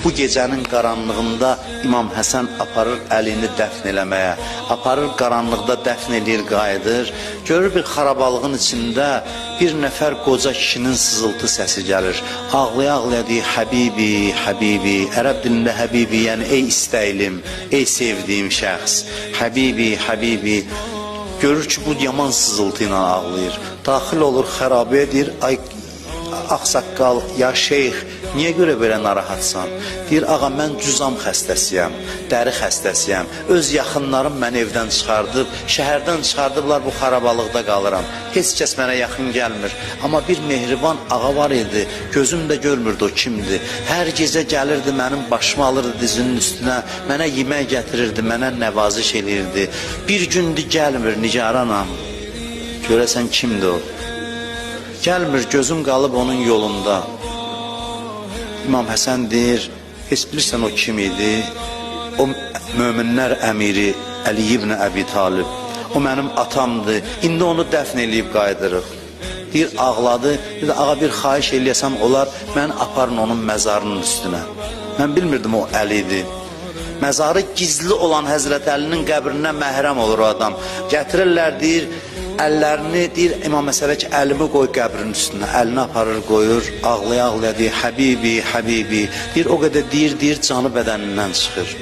Bu gecənin qaranlığında İmam Həsən aparır Əlini dəfn eləməyə, aparır qaranlıqda dəfn eləyir, qayıdır. Görür bir xarabalığın içində bir nəfər qoca kişinin sızıltı səsi gəlir. Ağlaya-ağlaya deyir, Həbibi, Həbibi. Ərəb dilində Həbibi, yəni ey istəylim, ey sevdiyim şəxs. Həbibi, Həbibi. Görür ki, bu yaman sızıltı ilə ağlayır. Daxil olur xərabəyə, deyir, ay ağsaqqal, ya şeyx, niyə görə belə narahatsan? Deyir, ağa, mən cüzam xəstəsiyəm, dəri xəstəsiyəm. Öz yaxınlarım məni evdən çıxardıb, şəhərdən çıxardıblar, bu xarabalıqda qalıram. Heç kəs mənə yaxın gəlmir. Amma bir mehriban ağa var idi, gözüm də görmürdü o kimdir. Hər gecə gəlirdi, mənim başımı alırdı dizinin üstünə, mənə yemək gətirirdi, mənə nəvaziş eləyirdi. Bir gündür gəlmir, nigaranam. Görəsən kimdir o? Gəlmir, gözüm qalıb onun yolunda. İmam Həsən deyir, heç bilirsən o kim idi? O möminlər əmiri Əli ibn Əbi Talib. O mənim atamdır, indi onu dəfn eləyib qayıdırıq. Deyir, ağladı, dedi, ağa bir xahiş eləyəsəm olar, mən aparın onun məzarının üstünə. Mən bilmirdim o Əlidir. Məzarı gizli olan Həzrət Əlinin qəbrindən məhrəm olur o adam. Gətirirlər, deyir, əllərini, deyir, İmam Həsənə ki, əlimi qoy qəbrin üstünə, əlini aparır, qoyur, ağlaya-ağlaya deyir, Həbibi, Həbibi, deyir, o qədər deyir, canı bədənindən çıxır.